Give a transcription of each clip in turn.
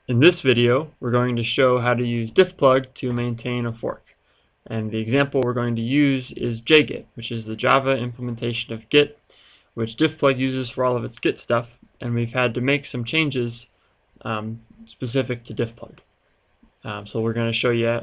In this video, we're going to show how to use DiffPlug to maintain a fork. And the example we're going to use is JGit, which is the Java implementation of Git, which DiffPlug uses for all of its Git stuff. And we've had to make some changes specific to DiffPlug. So we're going to show you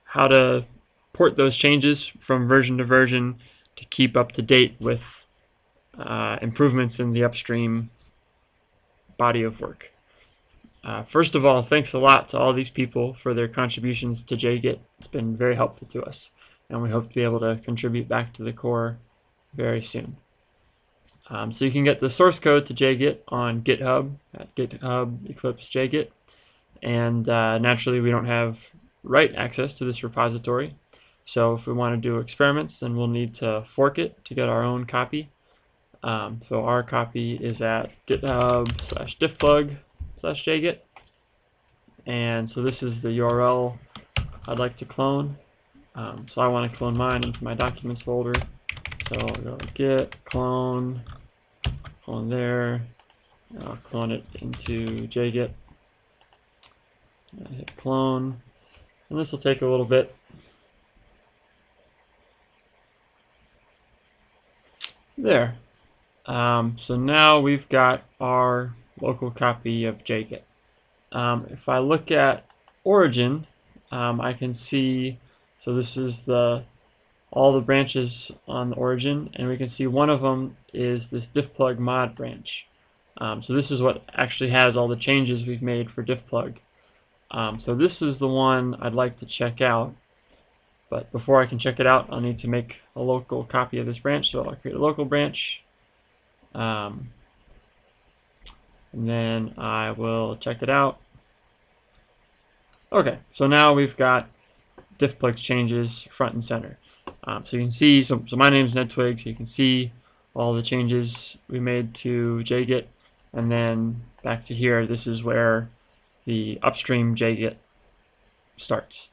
how to port those changes from version to version to keep up to date with improvements in the upstream body of work. First of all, thanks a lot to all these people for their contributions to JGit. It's been very helpful to us, and we hope to be able to contribute back to the core very soon. So you can get the source code to JGit on GitHub at GitHub Eclipse JGit, and naturally we don't have write access to this repository, so if we want to do experiments, then we'll need to fork it to get our own copy. So our copy is at github/diffplug/jgit, and so this is the URL I'd like to clone. So I want to clone mine into my documents folder, so I'll go git clone there, and I'll clone it into JGit. I hit clone, and this will take a little bit. There. So now we've got our local copy of JGit. If I look at origin, I can see, so this is all the branches on the origin, and we can see one of them is this DiffPlug mod branch. So this is what actually has all the changes we've made for DiffPlug. So this is the one I'd like to check out, but before I can check it out, I'll need to make a local copy of this branch. So I'll create a local branch, and then I will check it out. Okay, so now we've got DiffPlug's changes front and center. So you can see, so my name is NedTwig, so you can see all the changes we made to JGit, and then back to here, this is where the upstream JGit starts.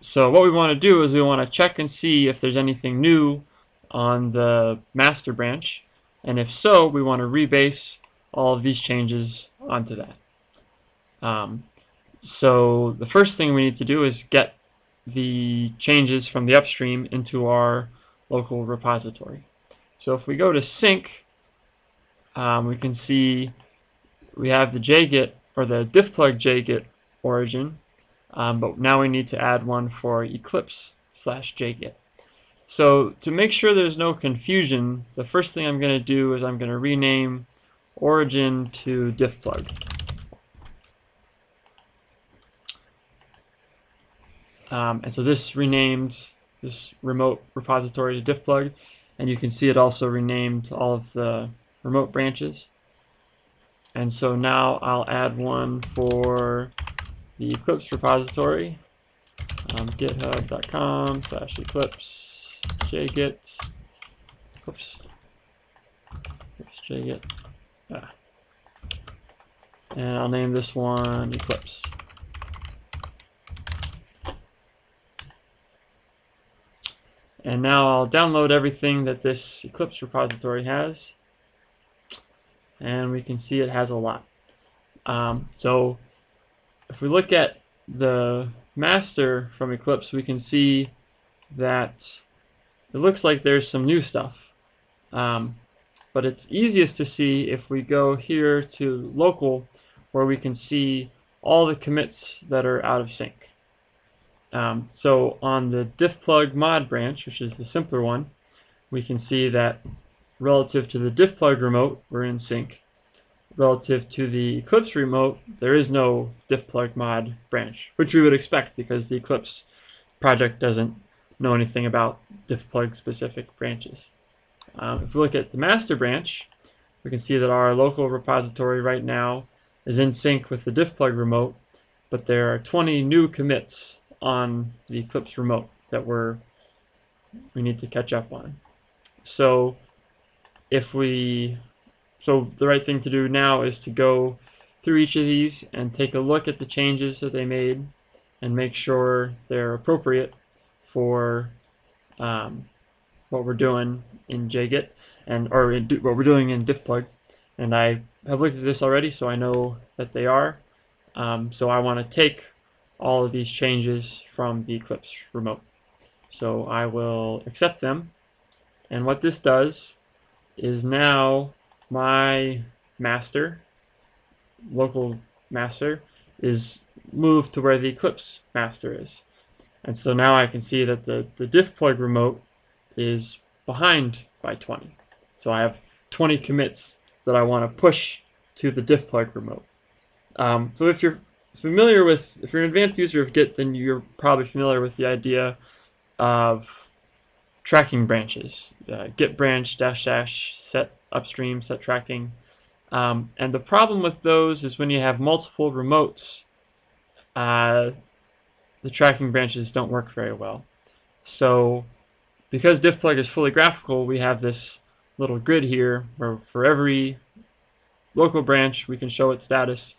So what we want to do is we want to check and see if there's anything new on the master branch, and if so, we want to rebase all of these changes onto that. So the first thing we need to do is get the changes from the upstream into our local repository. So if we go to sync, we can see we have the JGit, or the DiffPlug JGit origin, but now we need to add one for Eclipse/JGit. So to make sure there's no confusion, the first thing I'm going to do is I'm going to rename origin to DiffPlug. And so this renamed this remote repository to DiffPlug, and you can see it also renamed all of the remote branches. And so now I'll add one for the Eclipse repository, github.com/eclipse/jgit. Oops. JGit. And I'll name this one Eclipse. And now I'll download everything that this Eclipse repository has, and we can see it has a lot. So if we look at the master from Eclipse, we can see that it looks like there's some new stuff. But it's easiest to see if we go here to local, where we can see all the commits that are out of sync. So on the DiffPlug mod branch, which is the simpler one, we can see that relative to the DiffPlug remote, we're in sync. Relative to the Eclipse remote, there is no DiffPlug mod branch, which we would expect because the Eclipse project doesn't know anything about DiffPlug specific branches. If we look at the master branch, we can see that our local repository right now is in sync with the DiffPlug remote, but there are 20 new commits on the Eclipse remote that we need to catch up on. So the right thing to do now is to go through each of these and take a look at the changes that they made and make sure they're appropriate for what we're doing in JGit or what we're doing in DiffPlug. And I have looked at this already, so I know that they are. So I want to take all of these changes from the Eclipse remote. So I will accept them. And what this does is now my master, local master, is moved to where the Eclipse master is. And so now I can see that the DiffPlug remote is behind by 20. So I have 20 commits that I want to push to the DiffPlug remote. So if you're if you're an advanced user of Git, then you're probably familiar with the idea of tracking branches. Git branch -- set upstream, set tracking. And the problem with those is when you have multiple remotes, the tracking branches don't work very well. So because DiffPlug is fully graphical, we have this little grid here where for every local branch we can show its status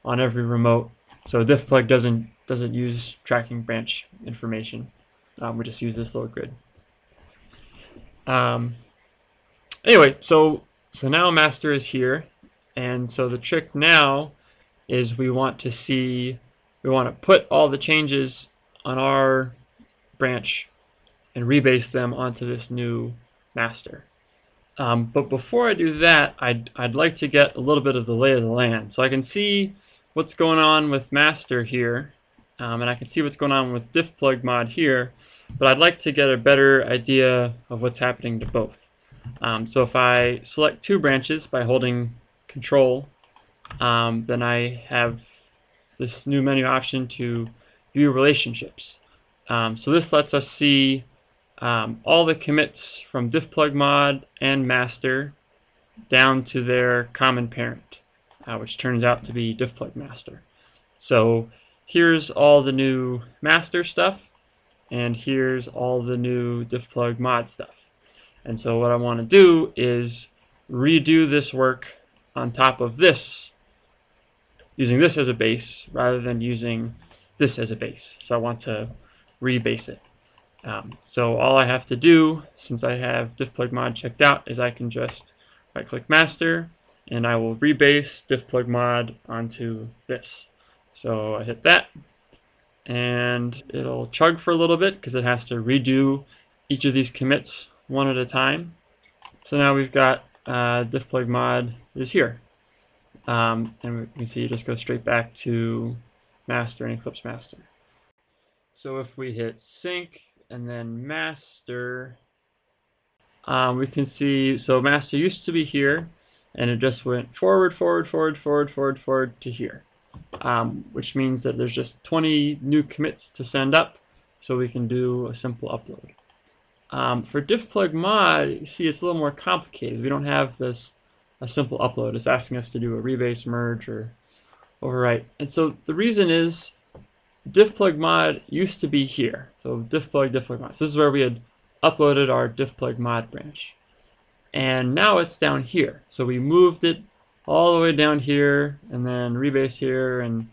on every remote. So DiffPlug doesn't use tracking branch information. We just use this little grid. Anyway, so now master is here, and so the trick now is we want to put all the changes on our branch and rebase them onto this new master. But before I do that, I'd like to get a little bit of the lay of the land. So I can see what's going on with master here, and I can see what's going on with DiffPlug mod here, but I'd like to get a better idea of what's happening to both. So if I select two branches by holding Control, then I have this new menu option to view relationships. So this lets us see all the commits from DiffPlug mod and master down to their common parent, which turns out to be DiffPlug master. So here's all the new master stuff, and here's all the new DiffPlug mod stuff. And so what I want to do is redo this work on top of this, using this as a base rather than using this as a base. So I want to rebase it. So all I have to do, since I have DiffPlug mod checked out, is I can just right-click master, and I will rebase DiffPlug mod onto this. So I hit that, and it'll chug for a little bit because it has to redo each of these commits one at a time. So now we've got DiffPlug mod is here. And we can see it just goes straight back to master and Eclipse master. So if we hit sync and then master, we can see, so master used to be here, and it just went forward to here, which means that there's just 20 new commits to send up, so we can do a simple upload. For DiffPlug mod, you see it's a little more complicated. We don't have a simple upload. It's asking us to do a rebase, merge, or overwrite. And so the reason is DiffPlug mod used to be here. So DiffPlug mod. So this is where we had uploaded our DiffPlug mod branch. And now it's down here. So we moved it all the way down here, and then rebase here. And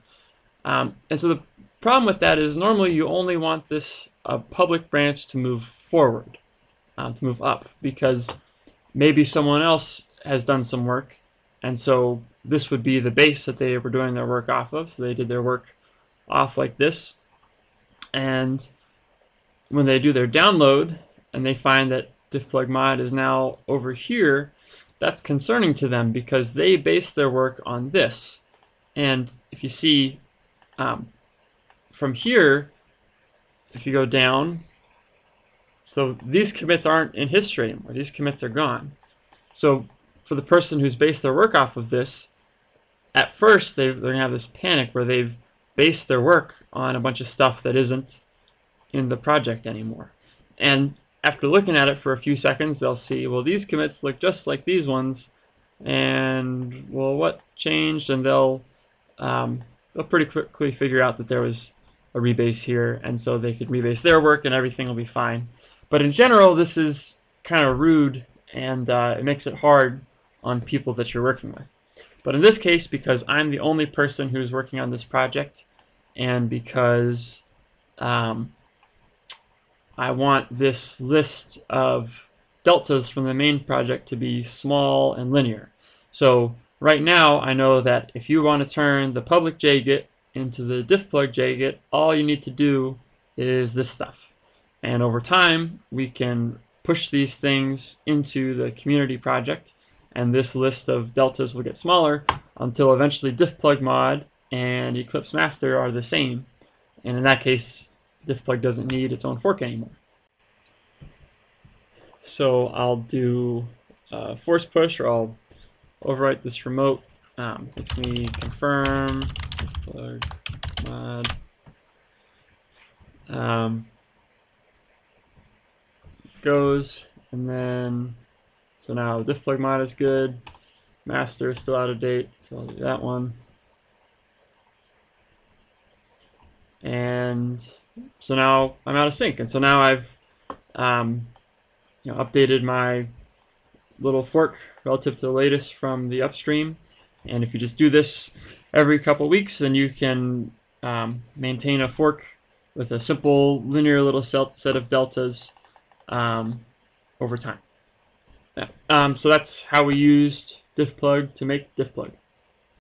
so the problem with that is normally you only want this public branch to move forward, to move up, because maybe someone else has done some work, and so this would be the base that they were doing their work off of. So they did their work off like this, and when they do their download and they find that DiffPlug mod is now over here, that's concerning to them because they base their work on this. And if you see from here, if you go down, so these commits aren't in history anymore. These commits are gone. So for the person who's based their work off of this, at first they're going to have this panic where they've based their work on a bunch of stuff that isn't in the project anymore. And after looking at it for a few seconds, they'll see, well, these commits look just like these ones, and well, what changed? And they'll pretty quickly figure out that there was a rebase here, and so they could rebase their work and everything will be fine. But in general, this is kind of rude, and it makes it hard on people that you're working with. But in this case, because I'm the only person who's working on this project, and because I want this list of deltas from the main project to be small and linear. So right now I know that if you want to turn the public JGit into the DiffPlug JGit, all you need to do is this stuff. And over time, we can push these things into the community project, and this list of deltas will get smaller until eventually DiffPlug mod and Eclipse master are the same. And in that case, DiffPlug doesn't need its own fork anymore. So I'll do force push, or I'll overwrite this remote. Makes me confirm DiffPlug mod. Goes, and then so now DiffPlug mod is good. Master is still out of date, so I'll do that one. And so now I'm out of sync, and so now I've updated my little fork relative to the latest from the upstream. And if you just do this every couple of weeks, then you can maintain a fork with a simple linear little set of deltas over time. Yeah. So that's how we used DiffPlug to make DiffPlug.